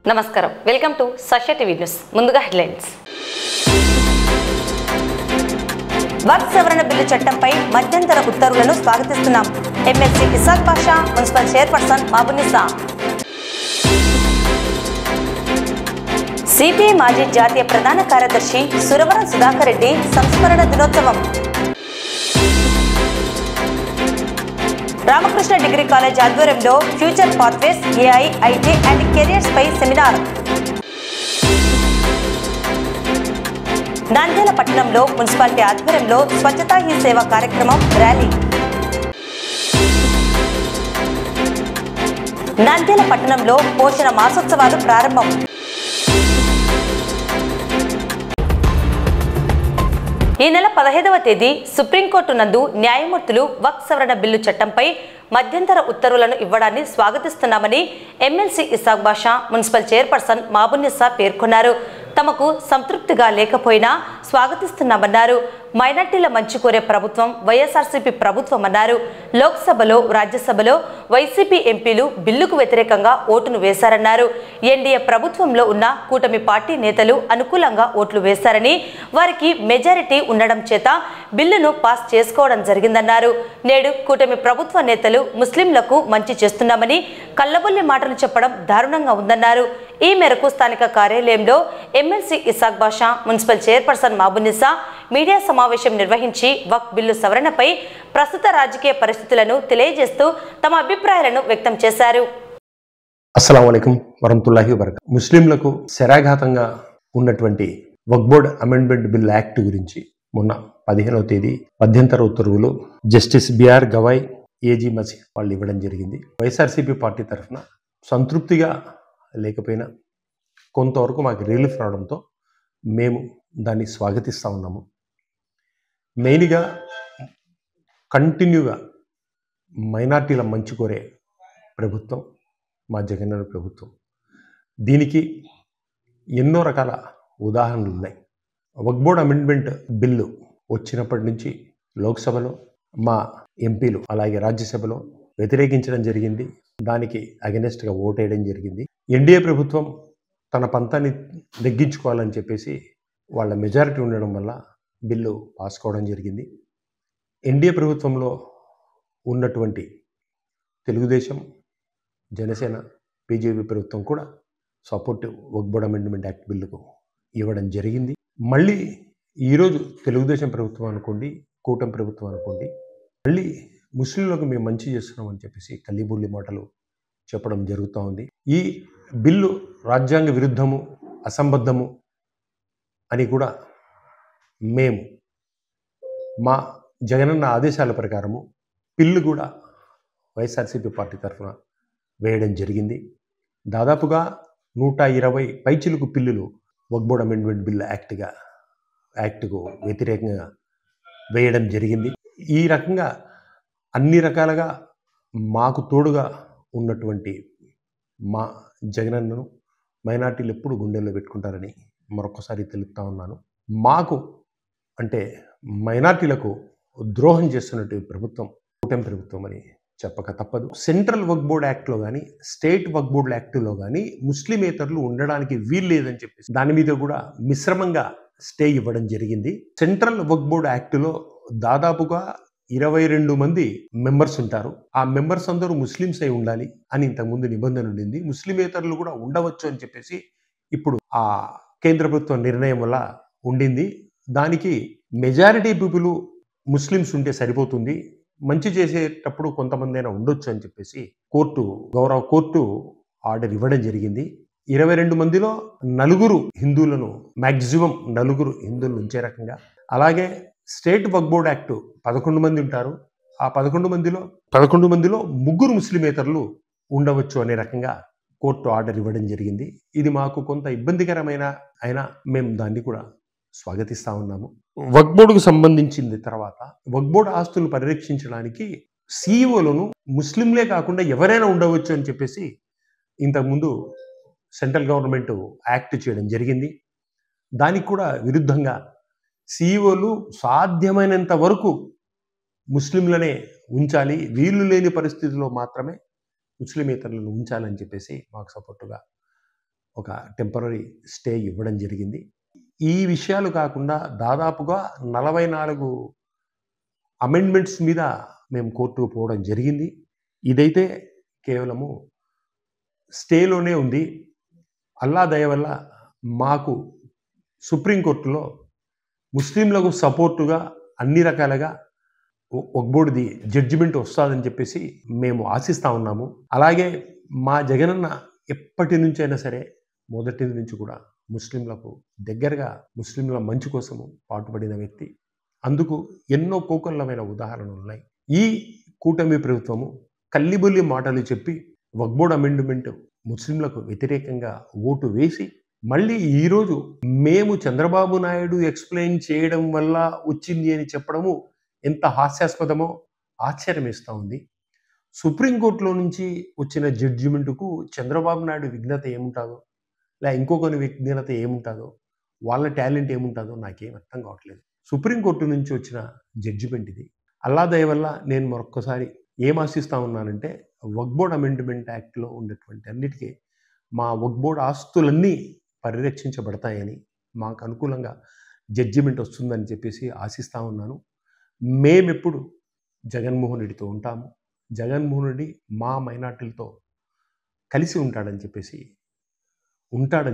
నమస్కారం welcome to సష TV news ముందుగా హెడ్లైన్స్ వక్ఫ్ సవరణ బిల్లు చట్టంపై మధ్యంతర ఉత్తర్వులను స్వాగతిస్తున్నాం MLC Ishaq Basha municipal chairperson Mahabunnisa CPI మాజీ జాతీయ ప్రధాన కార్యదర్శి సురవరం సుధాకర్ రెడ్డి సంస్మరణ దినోత్సవం రామకృష్ణ డిగ్రీ కాలేజ్ ఆధ్వర్యంలో future pathways AI IT and careers పై సెమినార్ నంద్యాల పట్టణంలో మున్సిపాలిటీ ఆధ్వర్యంలో స్వచ్ఛతా హీ సేవ కార్యక్రమం ర్యాలీ నంద్యాల పట్టణంలో పోషణ మాసోత్సవాలు ప్రారంభం ఈ నెల 15వ తేదీ సుప్రీంకోర్టు నందు న్యాయమూర్తులు వక్ఫ్ సవరణ బిల్లు చట్టంపై మధ్యంతర ఉత్తర్వులను ఇవ్వడాన్ని స్వాగతిస్తున్నామని MLC Ishaq Basha municipal chairperson Mabunisa పేర్కొన్నారు. తమకు సంతృప్తిగా లేకపోయినా స్వాగతిస్తున్నామన్నారు. మైనార్టీల మంచి కోరే ప్రభుత్వం వైఎస్ఆర్సీపీ ప్రభుత్వం అన్నారు. లోక్సభలో రాజ్యసభలో వైసీపీ ఎంపీలు బిల్లుకు వ్యతిరేకంగా ఓటును వేశారన్నారు. ఎన్డీఏ ప్రభుత్వంలో ఉన్న కూటమి పార్టీ నేతలు అనుకూలంగా ఓట్లు వేశారని వారికి మెజారిటీ ఉండడం చేత బిల్లును పాస్ చేసుకోవడం జరిగిందన్నారు. నేడు కూటమి ప్రభుత్వ నేతలు ముస్లింలకు మంచి చేస్తున్నామని కల్లబొల్లి మాటలు చెప్పడం దారుణంగా ఉందన్నారు. ఈ మేరకు స్థానిక కార్యాలయంలో MLC Ishaq Basha municipal chairperson Mabunisa media సమావేశం నిర్వహించి వక్ఫ్ బిల్లు సవరణపై ప్రస్తుత రాజకీయ పరిస్థితులను తెలియజేస్తూ తమ అభిప్రాయాలను వ్యక్తం చేశారు. అస్సలాము అలైకుం వరహ్మతుల్లాహి వబరకాతుహు. ముస్లింలకు శరాఘాతంగా ఉన్నటువంటి వక్ఫ్ బోర్డ్ అమెండ్మెంట్ బిల్ యాక్ట్ గురించి మొన్న 15వ తేదీ మధ్యంతర ఉత్తర్వులు justice BR Gavai AG Masih వాళ్ళు ఇవ్వడం జరిగింది. వైఎస్ఆర్సీపీ పార్టీ తరఫున సంతృప్తిగా లేకపోయినా కొంతవరకు మాకు రిలీఫ్ రావడంతో మేము దాన్ని స్వాగతిస్తూ ఉన్నాము. మెయిన్గా కంటిన్యూగా మైనార్టీల మంచి కోరే ప్రభుత్వం మా జగనన్న ప్రభుత్వం. దీనికి ఎన్నో రకాల ఉదాహరణలు ఉన్నాయి. వక్ఫ్ బోర్డ్ అమెండ్మెంట్ బిల్లు వచ్చినప్పటి నుంచి లోక్సభలో మా ఎంపీలు అలాగే రాజ్యసభలో వ్యతిరేకించడం జరిగింది. దానికి అగెనెస్ట్గా ఓటేయడం జరిగింది. ఎన్డీఏ ప్రభుత్వం తన పంతాన్ని నెగ్గించుకోవాలని చెప్పేసి వాళ్ళ మెజారిటీ ఉండడం వల్ల బిల్లు పాస్ కావడం జరిగింది. ఎన్డీఏ ప్రభుత్వంలో ఉన్నటువంటి తెలుగుదేశం, జనసేన, బీజేపీ ప్రభుత్వం కూడా సపోర్టివ్ వక్ఫ్ బోర్డ్ అమెండ్మెంట్ యాక్ట్ బిల్లుకు ఇవ్వడం జరిగింది. మళ్ళీ ఈరోజు తెలుగుదేశం ప్రభుత్వం అనుకోండి, కూటమి ప్రభుత్వం అనుకోండి, మళ్ళీ ముస్లింలకు మేము మంచి చేస్తున్నామని చెప్పేసి కల్లిబుల్లి మాటలు చెప్పడం జరుగుతూ ఉంది. ఈ బిల్లు రాజ్యాంగ విరుద్ధము, అసంబద్ధము అని కూడా మేము మా జగనన్న ఆదేశాల ప్రకారము బిల్లు కూడా వైఎస్ఆర్సీపీ పార్టీ తరఫున వేయడం జరిగింది. దాదాపుగా 120 పైచిలుకు బిల్లులు వక్ఫ్ బోర్డ్ అమెండ్మెంట్ బిల్ యాక్ట్కు వ్యతిరేకంగా వేయడం జరిగింది. ఈ రకంగా అన్ని రకాలుగా మాకు తోడుగా ఉన్నటువంటి మా జగనన్నను మైనార్టీలు ఎప్పుడు గుండెల్లో పెట్టుకుంటారని మరొకసారి తెలుపుతా ఉన్నాను. మాకు అంటే మైనార్టీలకు ద్రోహం చేస్తున్నట్టు ప్రభుత్వం కూటమి ప్రభుత్వం అని చెప్పక తప్పదు. సెంట్రల్ వక్ఫ్ బోర్డ్ యాక్ట్లో కానీ స్టేట్ వక్ఫ్ బోర్డ్ యాక్ట్లో కానీ ముస్లిమేతరులు ఉండడానికి వీలు లేదని చెప్పేసి దాని మీద కూడా మిశ్రమంగా స్టే ఇవ్వడం జరిగింది. సెంట్రల్ వక్ఫ్ బోర్డ్ యాక్ట్లో దాదాపుగా 22 మంది మెంబర్స్ ఉంటారు. ఆ మెంబర్స్ అందరూ ముస్లిమ్స్ అయి ఉండాలి అని ఇంతకుముందు నిబంధన ఉండింది. ముస్లిమేతరులు కూడా ఉండవచ్చు అని చెప్పేసి ఇప్పుడు ఆ కేంద్ర ప్రభుత్వం నిర్ణయం వల్ల ఉండింది. దానికి మెజారిటీ పీపుల్ ముస్లిమ్స్ ఉంటే సరిపోతుంది, మంచి చేసేటప్పుడు కొంతమంది అయినా ఉండొచ్చు అని చెప్పేసి గౌరవ కోర్టు ఆర్డర్ ఇవ్వడం జరిగింది. 22 మందిలో 4 హిందువులను, మ్యాక్సిమం 4 హిందువులను ఉంచే రకంగా, అలాగే స్టేట్ వక్ఫ్ బోర్డ్ యాక్ట్ 11 మంది ఉంటారు. ఆ 11 మందిలో 3 ముస్లిమేతరులు ఉండవచ్చు అనే రకంగా కోర్టు ఆర్డర్ ఇవ్వడం జరిగింది. ఇది మాకు కొంత ఇబ్బందికరమైన అయినా మేము దాన్ని కూడా స్వాగతిస్తూ ఉన్నాము. వక్ఫ్ బోర్డుకు సంబంధించింది తర్వాత వక్ఫ్ బోర్డు ఆస్తులను పరిరక్షించడానికి సీఈఓలను ముస్లింలే కాకుండా ఎవరైనా ఉండవచ్చు అని చెప్పేసి ఇంతకుముందు సెంట్రల్ గవర్నమెంట్ యాక్ట్ చేయడం జరిగింది. దానికి కూడా విరుద్ధంగా సీఈఓలు సాధ్యమైనంత వరకు ముస్లింలనే ఉంచాలి, వీళ్ళు లేని పరిస్థితుల్లో మాత్రమే ముస్లిమేతరులను ఉంచాలని చెప్పేసి మాకు సపోర్టుగా ఒక టెంపరరీ స్టే ఇవ్వడం జరిగింది. ఈ విషయాలు కాకుండా దాదాపుగా 44 అమెండ్మెంట్స్ మీద మేము కోర్టుకు పోవడం జరిగింది. ఇదైతే కేవలము స్టేలోనే ఉంది. అల్లా దయ వల్ల మాకు సుప్రీంకోర్టులో ముస్లింలకు సపోర్టుగా అన్ని రకాలుగా వక్ఫ్ బోర్డుది జడ్జిమెంట్ వస్తుందని చెప్పేసి మేము ఆశిస్తూ ఉన్నాము. అలాగే మా జగనన్న ఎప్పటి నుంచైనా సరే మొదటి నుంచి కూడా ముస్లింలకు దగ్గరగా ముస్లింల మంచి కోసము పాటుపడిన వ్యక్తి. అందుకు ఎన్నో కోకొల్లమైన ఉదాహరణలు ఉన్నాయి. ఈ కూటమి ప్రభుత్వము కల్లిబొల్లి మాటలు చెప్పి వక్ఫ్ బోర్డు అమెండ్మెంట్ ముస్లింలకు వ్యతిరేకంగా ఓటు వేసి మళ్ళీ ఈరోజు మేము చంద్రబాబు నాయుడు ఎక్స్ప్లెయిన్ చేయడం వల్ల వచ్చింది అని చెప్పడము ఎంత హాస్యాస్పదమో ఆశ్చర్యం వేస్తూ ఉంది. సుప్రీంకోర్టులో నుంచి వచ్చిన జడ్జిమెంటుకు చంద్రబాబు నాయుడు విఘ్నత ఏముంటుందో, లేదా ఇంకొకరి విఘ్నత ఏముంటుందో, వాళ్ళ టాలెంట్ ఏముంటుందో నాకేం అర్థం కావట్లేదు. సుప్రీంకోర్టు నుంచి వచ్చిన జడ్జిమెంట్ ఇది. అల్లా దయ వల్ల నేను మరొక్కసారి ఏం ఆశిస్తూ ఉన్నానంటే వక్ఫ్ బోర్డ్ అమెండ్మెంట్ యాక్ట్లో ఉన్నటువంటి అన్నిటికీ మా వక్ఫ్ బోర్డ్ ఆస్తులన్నీ పరిరక్షించబడతాయని, మాకు అనుకూలంగా జడ్జిమెంట్ వస్తుందని చెప్పేసి ఆశిస్తూ ఉన్నాను. మేమెప్పుడు జగన్మోహన్ రెడ్డితో ఉంటాము. జగన్మోహన్ రెడ్డి మా మైనార్టీలతో కలిసి ఉంటాడని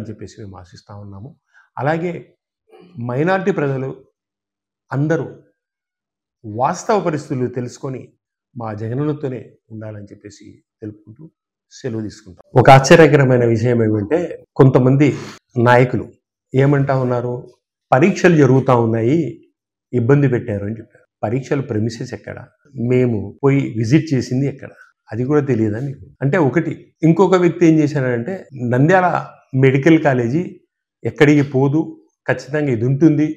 చెప్పేసి మేము ఆశిస్తూ ఉన్నాము. అలాగే మైనార్టీ ప్రజలు అందరూ వాస్తవ పరిస్థితులు తెలుసుకొని మా జగనన్నతోనే ఉండాలని చెప్పేసి తెలుపుకుంటూ సెలవు తీసుకుంటాం. ఒక ఆశ్చర్యకరమైన విషయం ఏమంటే కొంతమంది నాయకులు ఏమంటా ఉన్నారు, పరీక్షలు జరుగుతూ ఉన్నాయి, ఇబ్బంది పెట్టారు అని చెప్పారు. పరీక్షలు ప్రెమిసెస్ ఎక్కడ, మేము పోయి విజిట్ చేసింది ఎక్కడ, అది కూడా తెలియదా మీకు? అంటే ఒకటి. ఇంకొక వ్యక్తి ఏం చేశారంటే నంద్యాల మెడికల్ కాలేజీ ఎక్కడికి పోదు, ఖచ్చితంగా ఇది ఉంటుంది,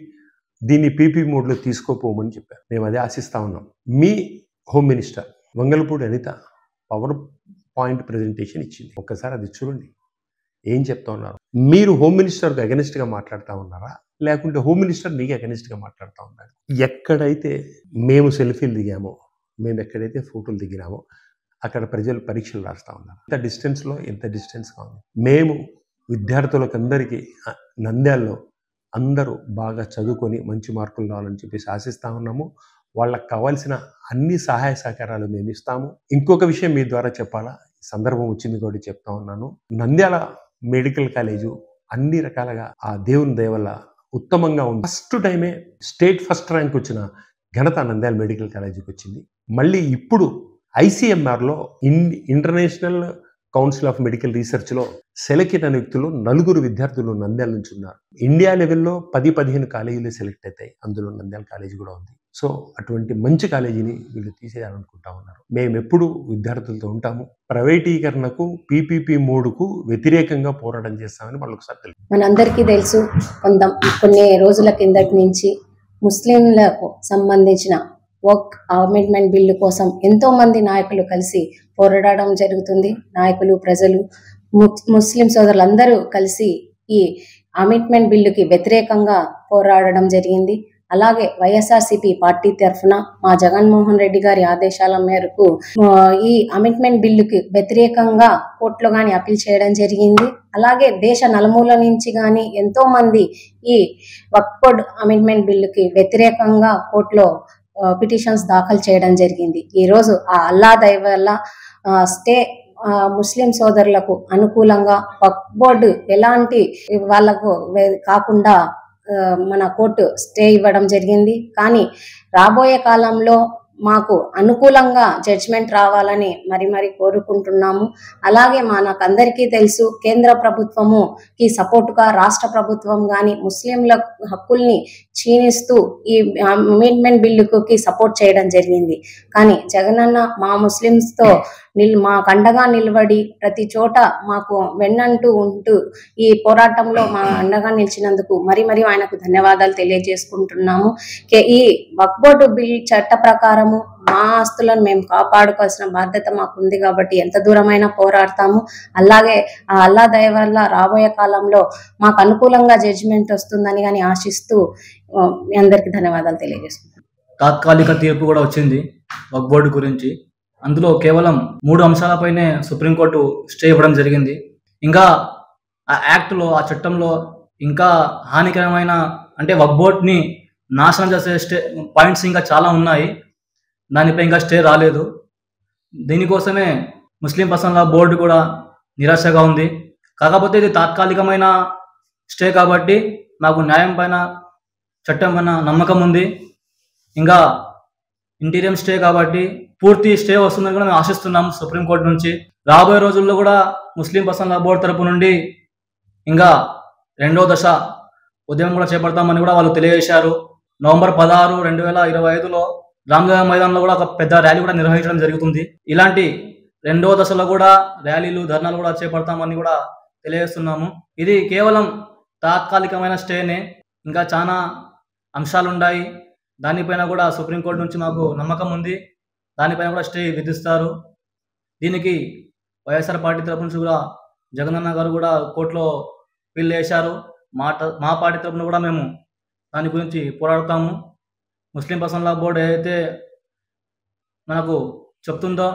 దీన్ని పీపీ మోడ్లో తీసుకోపోమని చెప్పారు. మేము అదే ఆశిస్తూ ఉన్నాం. మీ home minister Vangalapudi Anitha PowerPoint presentation ఇచ్చింది. ఒక్కసారి అది చూడండి, ఏం చెప్తా ఉన్నారు. మీరు హోమ్ మినిస్టర్కి అగెనిస్ట్గా మాట్లాడుతూ ఉన్నారా, లేకుంటే హోమ్ మినిస్టర్ మీకు అగెనిస్ట్గా మాట్లాడుతూ ఉన్నారు? ఎక్కడైతే మేము సెల్ఫీలు దిగామో, మేము ఎక్కడైతే ఫోటోలు దిగినామో అక్కడ ప్రజలు పరీక్షలు రాస్తూ ఉన్నారు. ఎంత డిస్టెన్స్గా ఉంది. మేము విద్యార్థులకు అందరికీ నంద్యాలలో అందరూ బాగా చదువుకొని మంచి మార్కులు రావాలని చెప్పేసి ఆశిస్తూ ఉన్నాము. వాళ్ళకి కావాల్సిన అన్ని సహాయ సహకారాలు మేము ఇస్తాము. ఇంకొక విషయం మీ ద్వారా చెప్పాలా, సందర్భం వచ్చింది కూడా చెప్తా ఉన్నాను. నంద్యాల మెడికల్ కాలేజు అన్ని రకాలుగా ఆ దేవుని దయ వల్ల ఉత్తమంగా ఉంది. ఫస్ట్ టైమే స్టేట్ ఫస్ట్ ర్యాంక్ వచ్చిన ఘనత నంద్యాల మెడికల్ కాలేజీకి వచ్చింది. మళ్ళీ ఇప్పుడు ICMRలో ఇంటర్నేషనల్ కౌన్సిల్ ఆఫ్ మెడికల్ రీసెర్చ్లో సెలెక్ట్ అయిన వ్యక్తులు 4 విద్యార్థులు నంద్యాల నుంచి ఉన్నారు. ఇండియా లెవెల్లో 10-15 కాలేజీలు సెలెక్ట్ అవుతాయి, అందులో నంద్యాల కాలేజీ కూడా ఉంది. సో అటువంటి మంచి కాలేజీని వీళ్ళు తీసేయాలనుకుంటా ఉన్నారు. మేము ఎప్పుడు విద్యార్థులతో ఉంటాము. ప్రైవేటీకరణకు PPP మోడ్కు వ్యతిరేకంగా పోరాటం చేస్తామని వాళ్ళు ఒకసారి తెలుసు. మనందరికీ తెలుసు, కొన్ని రోజుల కిందటి నుంచి ముస్లింలకు సంబంధించిన వక్ఫ్ అమెండ్మెంట్ బిల్లు కోసం ఎంతో మంది నాయకులు కలిసి పోరాడడం జరుగుతుంది. నాయకులు, ప్రజలు, ముస్లిం సోదరులందరూ కలిసి ఈ అమెండ్మెంట్ బిల్లుకి వ్యతిరేకంగా పోరాడడం జరిగింది. అలాగే వైఎస్ఆర్సీపీ పార్టీ తరఫున మా జగన్మోహన్ రెడ్డి గారి ఆదేశాల మేరకు ఈ అమెండ్మెంట్ బిల్లుకి వ్యతిరేకంగా కోర్టులో కానీ అప్పీల్ చేయడం జరిగింది. అలాగే దేశ నలుమూల నుంచి కానీ ఎంతో మంది ఈ వక్ఫ్ బోర్డ్ అమెండ్మెంట్ బిల్లుకి వ్యతిరేకంగా కోర్టులో పిటిషన్స్ దాఖలు చేయడం జరిగింది. ఈరోజు ఆ అల్లా దయ వల్ల స్టే ముస్లిం సోదరులకు అనుకూలంగా వక్ఫ్ బోర్డు ఎలాంటి వాళ్లకు కాకుండా మన కోర్టు స్టే ఇవ్వడం జరిగింది. కానీ రాబోయే కాలంలో మాకు అనుకూలంగా జడ్జిమెంట్ రావాలని మరి కోరుకుంటున్నాము. అలాగే మనకందరికీ తెలుసు, కేంద్ర ప్రభుత్వముకి సపోర్టుగా రాష్ట్ర ప్రభుత్వం కానీ ముస్లింల హక్కుల్ని క్షీణిస్తూ ఈ అమెండ్మెంట్ బిల్లుకి సపోర్ట్ చేయడం జరిగింది. కానీ జగనన్న మా ముస్లింస్తో మా కండగా నిలబడి ప్రతి చోట మాకు వెన్నంటూ ఉంటూ ఈ పోరాటంలో మా అండగా నిలిచినందుకు మరి ఆయనకు ధన్యవాదాలు తెలియజేసుకుంటున్నాము. ఈ వక్ఫ్ బోర్డు బిల్ చట్ట ప్రకారము మా ఆస్తులను మేము కాపాడుకోవాల్సిన బాధ్యత మాకు ఉంది కాబట్టి ఎంత దూరమైనా పోరాడతాము. అలాగే ఆ అల్లా దయ వల్ల రాబోయే కాలంలో మాకు అనుకూలంగా జడ్జిమెంట్ వస్తుందని కానీ ఆశిస్తూ మీ అందరికీ ధన్యవాదాలు తెలియజేసుకుంటాం. తాత్కాలిక తీర్పు కూడా వచ్చింది వక్ఫ్ బోర్డు గురించి. అందులో కేవలం 3 అంశాలపైనే సుప్రీంకోర్టు స్టే ఇవ్వడం జరిగింది. ఇంకా ఆ యాక్ట్లో, ఆ చట్టంలో ఇంకా హానికరమైన అంటే వక్ఫ్ బోర్డ్ని నాశనం చేసే పాయింట్స్ ఇంకా చాలా ఉన్నాయి. దానిపై ఇంకా స్టే రాలేదు. దీనికోసమే ముస్లిం పర్సనల్ లా బోర్డు కూడా నిరాశగా ఉంది. కాకపోతే ఇది తాత్కాలికమైన స్టే కాబట్టి మాకు న్యాయం పైన, చట్టం పైన నమ్మకం ఉంది. ఇంకా ఇంటీరియం స్టే కాబట్టి పూర్తి స్టే వస్తుందని కూడా మేము ఆశిస్తున్నాం సుప్రీంకోర్టు నుంచి. రాబోయే రోజుల్లో కూడా ముస్లిం పర్సనల్ లా బోర్డు తరపు నుండి ఇంకా 2వ దశ ఉద్యమం కూడా చేపడతామని కూడా వాళ్ళు తెలియజేశారు. నవంబర్ 16, 2025లో రామ్లీలా మైదానంలో కూడా ఒక పెద్ద ర్యాలీ కూడా నిర్వహించడం జరుగుతుంది. ఇలాంటి 2వ దశలో కూడా ర్యాలీలు, ధర్నాలు కూడా చేపడతామని కూడా తెలియజేస్తున్నాము. ఇది కేవలం తాత్కాలికమైన స్టేనే, ఇంకా చాలా అంశాలు ఉన్నాయి. దానిపైన కూడా సుప్రీంకోర్టు నుంచి మాకు నమ్మకం ఉంది. దానిపైన కూడా స్టే విధిస్తారు. దీనికి వైఎస్ఆర్ పార్టీ తరపు నుంచి కూడా జగనన్న గారు కూడా కోర్టులో పిల్ వేశారు. మా పార్టీ తరపున కూడా మేము దాని గురించి పోరాడతాము. ముస్లిం పర్సనల్ లా బోర్డు ఏదైతే మనకు చెప్తుందో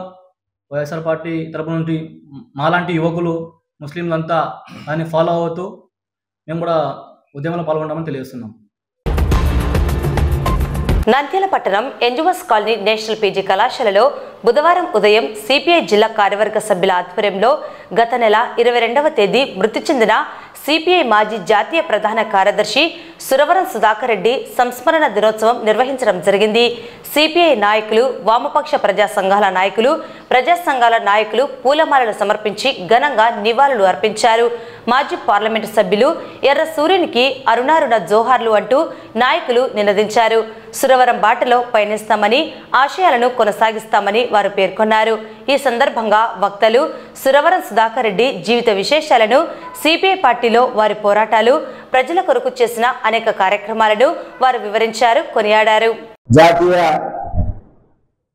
వైఎస్ఆర్ పార్టీ తరపు నుండి మాలాంటి యువకులు, ముస్లింలంతా దాన్ని ఫాలో అవుతూ మేము కూడా ఉద్యమంలో పాల్గొంటామని తెలియజేస్తున్నాం. నంద్యాల పట్టణం ఎన్జిఓస్ కాలనీ నేషనల్ పీజీ కళాశాలలో బుధవారం ఉదయం సిపిఐ జిల్లా కార్యవర్గ సభ్యుల ఆధ్వర్యంలో గత నెల 22వ తేదీ మృతి చెందిన సిపిఐ మాజీ జాతీయ ప్రధాన కార్యదర్శి సురవరం సుధాకర్ రెడ్డి సంస్మరణ దినోత్సవం నిర్వహించడం జరిగింది. సిపిఐ నాయకులు, వామపక్ష ప్రజా సంఘాల నాయకులు, ప్రజా సంఘాల నాయకులు పూలమాలలు సమర్పించి ఘనంగా నివాళులు అర్పించారు. మాజీ పార్లమెంటు సభ్యులు ఎర్ర సూర్యునికి అరుణారుణ జోహార్లు అంటూ నాయకులు నినదించారు. సురవరం బాటలో పయనిస్తామని, ఆశయాలను కొనసాగిస్తామని వారు పేర్కొన్నారు. ఈ సందర్భంగా వక్తలు సురవరం సుధాకర్ రెడ్డి జీవిత విశేషాలను, సిపిఐ పార్టీలో వారి పోరాటాలు, ప్రజల కొరకు చేసిన అనేక కార్యక్రమాలను వారు వివరించారు, కొనియాడారు. జాతీయ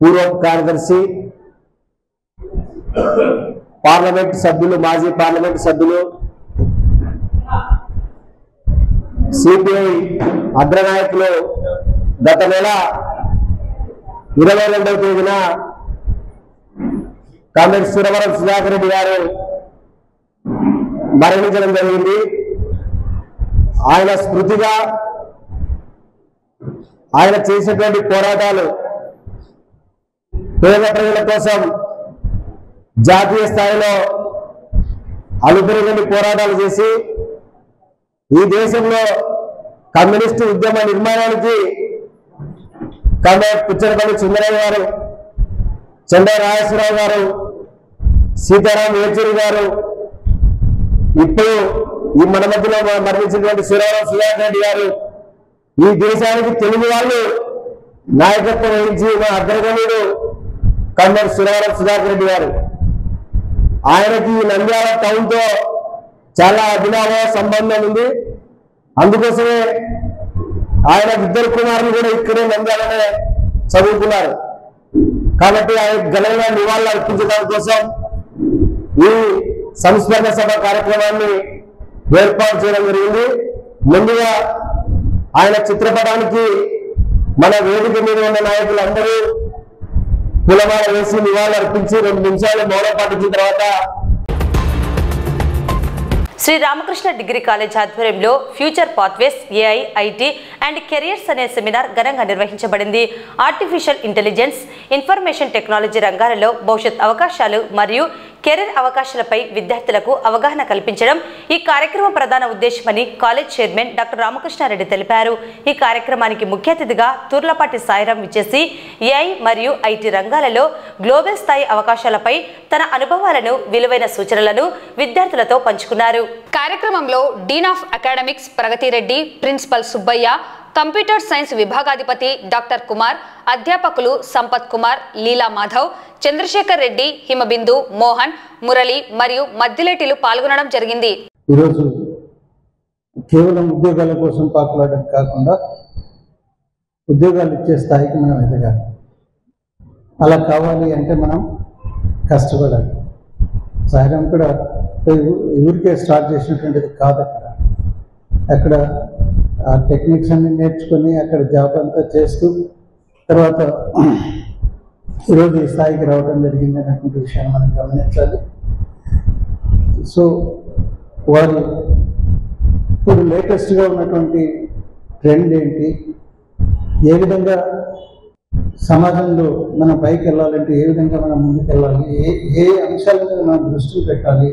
పూర్వ కార్యదర్శి, పార్లమెంట్ సభ్యులు, మాజీ పార్లమెంట్ సభ్యులు, సిపిఐ అగ్రనాయకులు గత నెల 22వ తేదీన కామ్రేడ్ సురవరం సుధాకర్ రెడ్డి గారు మరణించడం జరిగింది. ఆయన స్మృతిగా ఆయన చేసినటువంటి పోరాటాలు, పేద ప్రజల కోసం జాతీయ స్థాయిలో అలుపెరగని పోరాటాలు చేసి ఈ దేశంలో కమ్యూనిస్టు ఉద్యమ నిర్మాణానికి కామ్రేడ్ పుచ్చలపల్లి సుందరయ్య గారు, చంద్ర రాజేశ్వరరావు గారు, సీతారాం యేచూరి గారు, ఇప్పుడు ఈ మన మధ్యలో మరణించినటువంటి సురవరం సుధాకర్ రెడ్డి గారు, ఈ దేశానికి తెలుగు వాళ్ళు నాయకత్వం వహించి మా అగ్రగణ్యుడు కామ్రేడ్ సురవరం సుధాకర్ రెడ్డి గారు. ఆయనకి నంద్యాల టౌన్ తో చాలా అభినవ సంబంధం ఉంది. అందుకోసమే ఆయన 2 కుమారులు కూడా ఇక్కడే నంద్యాలనే చదువుకున్నారు. కాబట్టి ఆయన ఘనంగా నివాళులు అర్పించడం కోసం ఈ సంస్మరణ సభ కార్యక్రమాన్ని ఏర్పాటు చేయడం జరిగింది. ముందుగా ఆయన చిత్రపటానికి మన వేదిక మీద ఉన్న నాయకులందరూ పూలమాల వేసి నివాళులు అర్పించి 2 నిమిషాలు మౌనం పాటించిన తర్వాత శ్రీ రామకృష్ణ డిగ్రీ కాలేజ్ ఆధ్వర్యంలో future pathways, AI, IT and careers అనే సెమినార్ ఘనంగా నిర్వహించబడింది. ఆర్టిఫిషియల్ ఇంటెలిజెన్స్, ఇన్ఫర్మేషన్ టెక్నాలజీ రంగాలలో భవిష్యత్ అవకాశాలు మరియు కెరీర్ అవకాశాలపై విద్యార్థులకు అవగాహన కల్పించడం ఈ కార్యక్రమం ప్రధాన ఉద్దేశమని కాలేజ్ చైర్మన్ డాక్టర్ రామకృష్ణారెడ్డి తెలిపారు. ఈ కార్యక్రమానికి ముఖ్య అతిథిగా తూర్లపాటి సాయిరాం విచ్చేసి ఏఐ మరియు ఐటీ రంగాలలో గ్లోబల్ స్థాయి అవకాశాలపై తన అనుభవాలను, విలువైన సూచనలను విద్యార్థులతో పంచుకున్నారు. కార్యక్రమంలో dean of academics Pragathi Reddy, principal Subbaiah, computer science విభాగాధిపతి డాక్టర్ కుమార్, అధ్యాపకులు సంపత్ కుమార్, లీలా మాధవ్, చంద్రశేఖర్ రెడ్డి, హిమబిందు, మోహన్, మురళి మరియు మద్దిలేటిలు పాల్గొనడం జరిగింది. ఈరోజు కేవలం ఉద్యోగాల కోసం పాకులాడడం కాకుండా ఉద్యోగాలు ఇచ్చే స్థాయికి మనం ఎదగాలి. అలా కావాలి అంటే మనం కష్టపడాలి. సాయిరాం కూడా ఊరికే స్టార్ట్ చేసినటువంటిది కాదు. అక్కడ ఆ టెక్నిక్స్ అన్ని నేర్చుకొని అక్కడ జాబ్ అంతా చేస్తూ తర్వాత ఈరోజు ఈ స్థాయికి రావడం జరిగింది అన్నటువంటి విషయాన్ని మనం గమనించాలి. సో వారు ఇప్పుడు లేటెస్ట్గా ఉన్నటువంటి ట్రెండ్ ఏంటి, ఏ విధంగా సమాజంలో మనం పైకి వెళ్ళాలంటే ఏ విధంగా మనం ముందుకు వెళ్ళాలి, ఏ అంశాల మీద మనం దృష్టి పెట్టాలి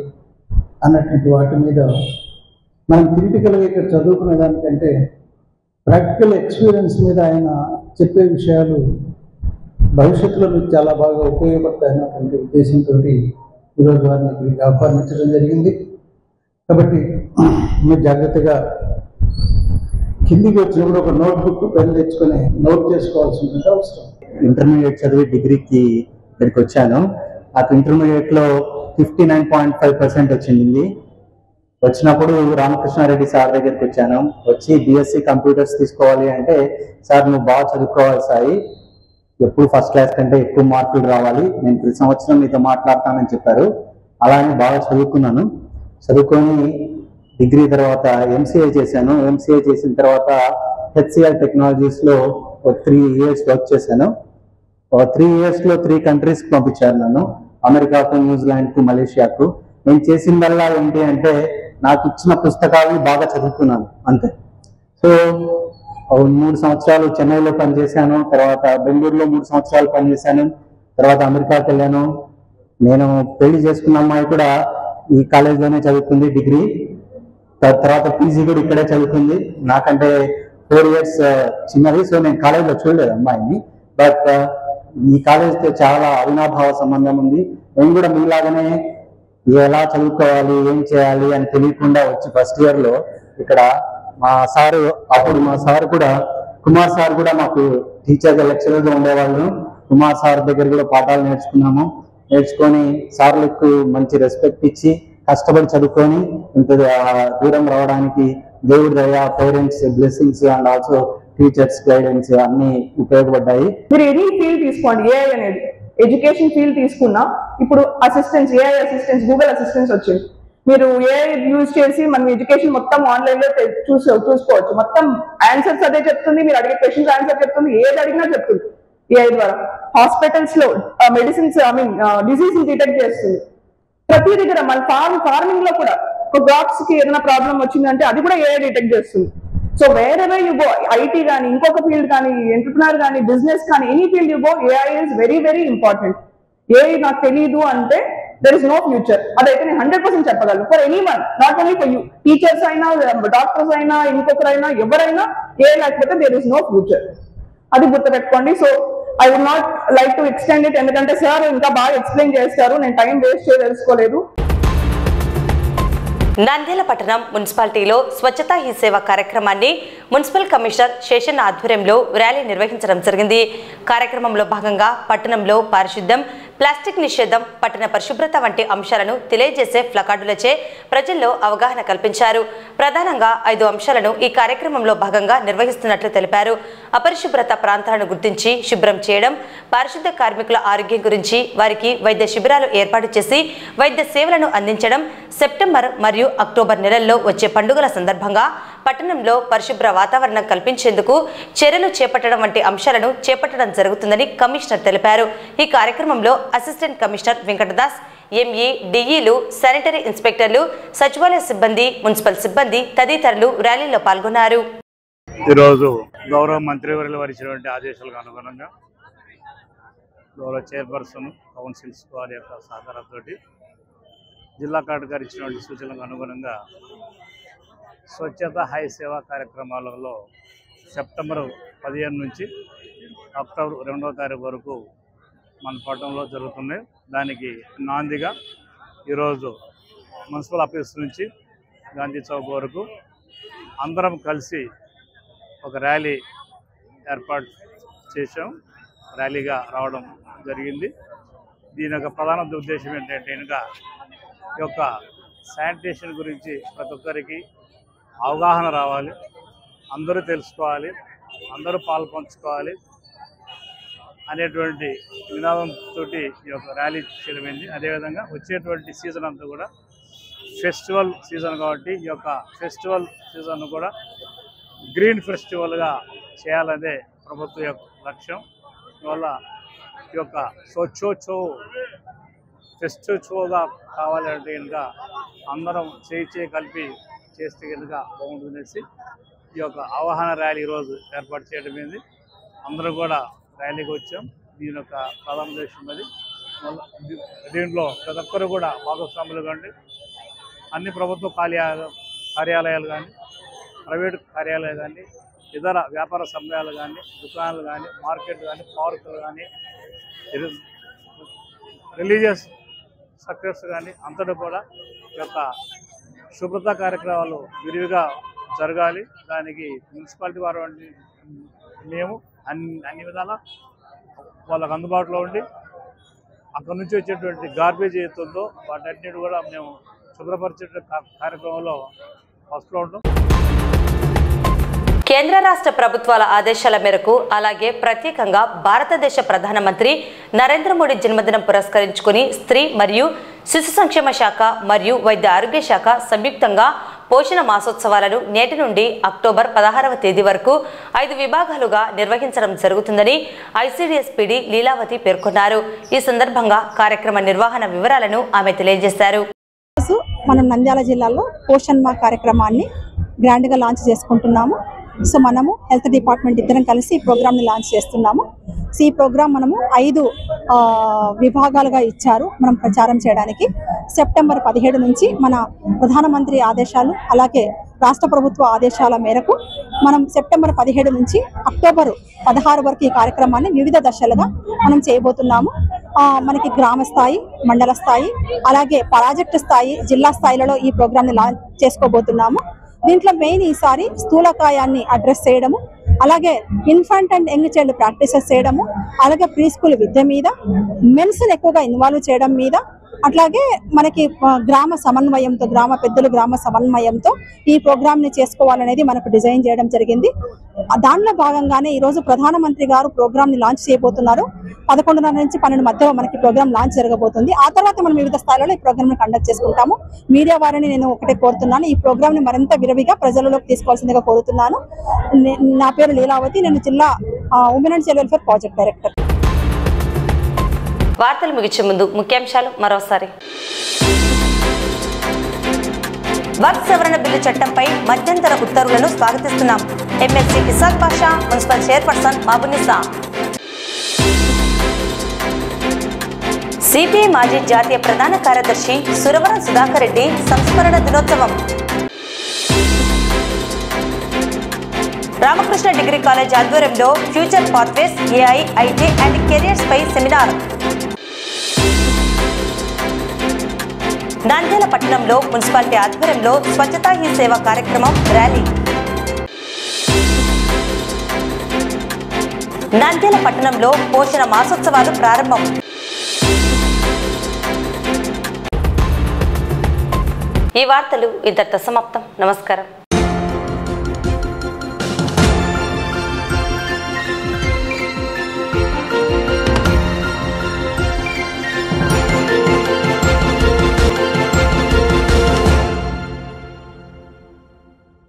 అన్నటువంటి వాటి మీద మనం థియరిటికల్గా ఇక్కడ చదువుకునే దానికంటే ప్రాక్టికల్ ఎక్స్పీరియన్స్ మీద ఆయన చెప్పే విషయాలు భవిష్యత్తులో మీకు చాలా బాగా ఉపయోగపడతాయన్నటువంటి ఉద్దేశంతో ఈరోజు వారిని ఇక్కడికి ఆహ్వానించడం జరిగింది. కాబట్టి మీరు జాగ్రత్తగా కిందికి వచ్చినప్పుడు ఒక నోట్బుక్ పెన్ తెచ్చుకొని నోట్ చేసుకోవాల్సిన అవసరం. ఇంటర్మీడియట్ చదివి డిగ్రీకి ఇక్కడికి వచ్చాను. నాకు ఇంటర్మీడియట్లో 59.5% వచ్చింది. వచ్చినప్పుడు రామకృష్ణారెడ్డి సార్ దగ్గరికి వచ్చాను. వచ్చి BSc కంప్యూటర్స్ తీసుకోవాలి అంటే, సార్ నువ్వు బాగా చదువుకోవాలి సాయి, ఎప్పుడు ఫస్ట్ క్లాస్ కంటే ఎక్కువ మార్కులు రావాలి, నేను ప్రతి సంవత్సరం మీతో మాట్లాడతానని చెప్పారు. అలానే బాగా చదువుకున్నాను. చదువుకొని డిగ్రీ తర్వాత MCA చేశాను. MCA చేసిన తర్వాత HCL టెక్నాలజీస్లో 3 years వర్క్ చేశాను. 3 yearsలో 3 countries పంపించారు నన్ను, అమెరికాకు, న్యూజిలాండ్కు, మలేషియాకు. నేను చేసిందల్లా ఏంటి అంటే, నాకు ఇచ్చిన పుస్తకాలను బాగా చదువుకున్నాను అంతే. సో 3 సంవత్సరాలు చెన్నైలో పనిచేశాను, తర్వాత బెంగళూరులో 3 సంవత్సరాలు పనిచేశాను, తర్వాత అమెరికాకి వెళ్ళాను. నేను పెళ్లి చేసుకున్న అమ్మాయి కూడా ఈ కాలేజ్లోనే చదువుకుంది డిగ్రీ, తర్వాత PG కూడా ఇక్కడే చదువుకుంది. నాకంటే 4 years చిన్నది. సో నేను కాలేజ్లో చూడలేదు అమ్మాయిని, బట్ ఈ కాలేజ్తో చాలా అవినాభావ సంబంధం ఉంది. నేను కూడా మీలాగానే ఎలా చదువుకోవాలి, ఏం చేయాలి అని తెలియకుండా వచ్చి ఫస్ట్ ఇయర్లో ఇక్కడ మా సారు కూడా కుమార్ సార్ కూడా మాకు టీచర్గా లెక్చరర్గా ఉండేవాళ్ళు. కుమార్ సార్ దగ్గర కూడా పాఠాలు నేర్చుకొని సార్లకు మంచి రెస్పెక్ట్ ఇచ్చి కష్టపడి చదువుకొని ఇంత దూరం రావడానికి దేవుడి దయ, parents blessings and also teachers guidance అన్ని ఉపయోగపడ్డాయి. మీరు ఎనీ ఫీల్డ్ తీసుకోండి, ఏఐ అనేది ఎడ్యుకేషన్ ఫీల్డ్ తీసుకున్నా ఇప్పుడు assistants, AI assistants, Google assistants వచ్చింది. మీరు ఏఐ యూజ్ చేసి మనం ఎడ్యుకేషన్ మొత్తం ఆన్లైన్ లో చూసుకోవచ్చు. మొత్తం ఆన్సర్స్ అదే చెప్తుంది, మీరు అడిగే క్వశ్చన్స్ ఆన్సర్ చెప్తుంది, ఏది అడిగినా చెప్తుంది ఏఐ ద్వారా. హాస్పిటల్స్ లో మెడిసిన్స్ డిసీజ్ డిటెక్ట్ చేస్తుంది. ప్రతి దగ్గర మన ఫార్మింగ్ లో కూడా ఒక క్రాప్స్ కి ఏదైనా ప్రాబ్లం వచ్చిందంటే అది కూడా ఏఐ డిటెక్ట్ చేస్తుంది. So wherever you go, IT కానీ, ఇంకొక ఫీల్డ్ కానీ, ఎంటర్ప్రినర్ కానీ, బిజినెస్ కానీ, any field you go, AI is very very important. AI నాకు తెలియదు అంటే దెర్ ఇస్ నో ఫ్యూచర్. అదైతే నేను 100% చెప్పగలను. For any one, not only for you. Teachers అయినా, డాక్టర్స్ అయినా, ఇంకొకరైనా, ఎవరైనా ఏఐ లేకపోతే దెర్ ఇస్ నో ఫ్యూచర్. అది గుర్తుపెట్టుకోండి. So I would not like to extend it, ఎందుకంటే సార్ ఇంకా బాగా ఎక్స్ప్లెయిన్ చేస్తారు, నేను టైం వేస్ట్ చేయదలుచుకోలేదు. నంద్యాల పట్టణం మున్సిపాలిటీలో స్వచ్ఛతా హీ సేవ కార్యక్రమాన్ని మున్సిపల్ కమిషనర్ శేషన్ ఆధ్వర్యంలో ర్యాలీ నిర్వహించడం జరిగింది. కార్యక్రమంలో భాగంగా పట్టణంలో పారిశుద్ధ్యం, ప్లాస్టిక్ నిషేధం, పట్టణ పరిశుభ్రత వంటి అంశాలను తెలియజేసే ప్లకార్డులచే ప్రజల్లో అవగాహన కల్పించారు. ప్రధానంగా 5 అంశాలను ఈ కార్యక్రమంలో భాగంగా నిర్వహిస్తున్నట్లు తెలిపారు. అపరిశుభ్రత ప్రాంతాలను గుర్తించి శుభ్రం చేయడం, పారిశుద్ధ కార్మికుల ఆరోగ్యం గురించి వారికి వైద్య శిబిరాలు ఏర్పాటు చేసి వైద్య సేవలను అందించడం, సెప్టెంబర్ మరియు అక్టోబర్ నెలల్లో వచ్చే పండుగల సందర్భంగా పట్టణంలో పరిశుభ్ర వాతావరణం కల్పించేందుకు చర్యలు చేపట్టడం వంటి అంశాలను చేపట్టడం జరుగుతుందని కమిషనర్ తెలిపారు. ఈ కార్యక్రమంలో అసిస్టెంట్ కమిషనర్ వెంకటదాస్, ఎంఈ, డిఈలు, శానిటరీ ఇన్స్పెక్టర్లు, సచివాలయ సిబ్బంది, మున్సిపల్ సిబ్బంది తదితరులు ర్యాలీలో పాల్గొన్నారు. ఈరోజు గౌరవ మంత్రివర్యులు వారు ఇచ్చినటువంటి ఆదేశాలకు అనుగుణంగా గౌరవ చైర్పర్సన్, కౌన్సిల్స్ వారి యొక్క సహకారంతో జిల్లా కలెక్టర్ గారు ఇచ్చినటువంటి సూచనలకు అనుగుణంగా స్వచ్ఛత హై సేవా కార్యక్రమాలలో సెప్టెంబర్ 15 నుంచి అక్టోబర్ 2వ తారీఖు వరకు మన పట్టణంలో జరుగుతున్నాయి. దానికి నాందిగా ఈరోజు మున్సిపల్ ఆఫీస్ నుంచి గాంధీ చౌక్ వరకు అందరం కలిసి ఒక ర్యాలీ ఏర్పాటు చేసాం. ర్యాలీగా రావడం జరిగింది. దీని యొక్క ప్రధాన ఉద్దేశం ఏంటంటే ఈ యొక్క శానిటేషన్ గురించి ప్రతి ఒక్కరికి అవగాహన రావాలి, అందరూ తెలుసుకోవాలి, అందరూ పాల్పంచుకోవాలి అనేటువంటి నినాదంతో ఈ యొక్క ర్యాలీ చేయడమైంది. అదేవిధంగా వచ్చేటువంటి సీజన్ అంతా కూడా ఫెస్టివల్ సీజన్ కాబట్టి ఈ యొక్క ఫెస్టివల్ సీజన్ కూడా గ్రీన్ ఫెస్టివల్గా చేయాలనే ప్రభుత్వం యొక్క లక్ష్యం. అందువల్ల ఈ యొక్క స్వచ్ఛోత్సవ్ ఫెస్టివల్గా కావాలంటే కనుక అందరం చేయి కలిపి చేస్తే కనుక బాగుంటుందనేసి ఈ యొక్క అవగాహన ర్యాలీ ఈరోజు ఏర్పాటు చేయడం ఏంది. అందరూ కూడా ర్యాలీకి వచ్చాం. దీని యొక్క ప్రధాన ఉద్దేశం అది. దీంట్లో ప్రతి ఒక్కరు కూడా భాగస్వాములు కండి. అన్ని ప్రభుత్వ కార్యాలయాలు కానీ, ప్రైవేటు కార్యాలయాలు కానీ, ఇతర వ్యాపార సమయాలు కానీ, దుకాణాలు కానీ, మార్కెట్ కానీ, పార్కులు కానీ, రిలీజియస్ స్ట్రక్చర్స్ కానీ అంతటా కూడా ఈ యొక్క శుభ్రత కార్యక్రమాలు విరివిగా జరగాలి. దానికి మున్సిపాలిటీ వారు మేము అన్ని విధాలా వాళ్ళకు అందుబాటులో ఉండి అక్కడ నుంచి వచ్చేటువంటి గార్బేజ్ ఏతుందో వాటన్నిటి కూడా మేము శుభ్రపరిచే కార్యక్రమంలో ఫస్ట్లో ఉంటాం. కేంద్ర రాష్ట్ర ప్రభుత్వాల ఆదేశాల మేరకు అలాగే ప్రత్యేకంగా భారతదేశ ప్రధానమంత్రి నరేంద్ర మోడీ జన్మదినం పురస్కరించుకుని స్త్రీ మరియు శిశు సంక్షేమ శాఖ మరియు వైద్య ఆరోగ్య శాఖ సంయుక్తంగా పోషణ మాసోత్సవాలను నేటి నుండి అక్టోబర్ 16వ తేదీ వరకు 5 విభాగాలుగా నిర్వహించడం జరుగుతుందని ఐసిడిఎస్ పిడి లీలావతి పేర్కొన్నారు. ఈ సందర్భంగా కార్యక్రమ నిర్వహణ వివరాలను ఆమె తెలియజేశారు. మనం నంద్యాల జిల్లాలో పోషణ్ మా కార్యక్రమాన్ని గ్రాండ్గా లాంచ్ చేసుకుంటున్నాము. సో మనము హెల్త్ డిపార్ట్మెంట్ ఇద్దరం కలిసి ఈ ప్రోగ్రామ్ని లాంచ్ చేస్తున్నాము. సో ఈ ప్రోగ్రామ్ మనము 5 విభాగాలుగా ఇచ్చారు మనం ప్రచారం చేయడానికి. సెప్టెంబర్ 17 నుంచి మన ప్రధానమంత్రి ఆదేశాలు అలాగే రాష్ట్ర ప్రభుత్వ ఆదేశాల మేరకు మనం సెప్టెంబర్ 17 నుంచి అక్టోబర్ 16 వరకు ఈ కార్యక్రమాన్ని వివిధ దశలుగా మనం చేయబోతున్నాము. మనకి గ్రామ స్థాయి, మండల స్థాయి, అలాగే ప్రాజెక్టు స్థాయి, జిల్లా స్థాయిలలో ఈ ప్రోగ్రామ్ని లాంచ్ చేసుకోబోతున్నాము. దీంట్లో మెయిన్ ఈసారి స్థూలకాయాన్ని అడ్రస్ చేయడము, అలాగే infant and young child practices చేయడము, అలాగే ప్రీ స్కూల్ విద్య మీద, మెన్స్ని ఎక్కువగా ఇన్వాల్వ్ చేయడం మీద, అట్లాగే మనకి గ్రామ సమన్వయంతో, గ్రామ పెద్దలు గ్రామ సమన్వయంతో ఈ ప్రోగ్రామ్ని చేసుకోవాలనేది మనకు డిజైన్ చేయడం జరిగింది. దానిలో భాగంగానే ఈరోజు ప్రధానమంత్రి గారు ప్రోగ్రామ్ని లాంచ్ చేయబోతున్నారు. 11:30 నుంచి 12 మధ్యలో మనకి ప్రోగ్రామ్ లాంచ్ జరగబోతుంది. ఆ తర్వాత మనం వివిధ స్థాయిలలో ఈ ప్రోగ్రామ్ని కండక్ట్ చేసుకుంటాము. మీడియా వారిని నేను ఒకటే కోరుతున్నాను, ఈ ప్రోగ్రామ్ని మరింత విరివిగా ప్రజలలోకి తీసుకోవాల్సిందిగా కోరుతున్నాను. నా పేరు లీలావతి, నేను జిల్లా women and child welfare project director. వార్తలు ముగించే ముందు ముఖ్యాంశాలు మరోసారి. వక్ఫ్ సవరణ బిల్లు చట్టంపై మధ్యంతర ఉత్తర్వులను స్వాగతిస్తున్నాం. MLC Ishaq Basha, municipal chairperson Mahabunnisa. CPI మాజీ జాతీయ ప్రధాన కార్యదర్శి సురవరం సుధాకర్ రెడ్డి సంస్మరణ దినోత్సవం. రామకృష్ణ డిగ్రీ కాలేజ్ ఆధ్వర్యంలో future pathways, AI, IT and careers పై సెమినార్. నంద్యాల పట్టణంలో మున్సిపాలిటీ ఆధ్వర్యంలో స్వచ్ఛతా హీ సేవ కార్యక్రమం ర్యాలీ. నంద్యాల పట్టణంలో పోషణ మాసోత్సవాలు ప్రారంభం. ఈ వార్తలు ఇంతటితో సమాప్తం. నమస్కారం.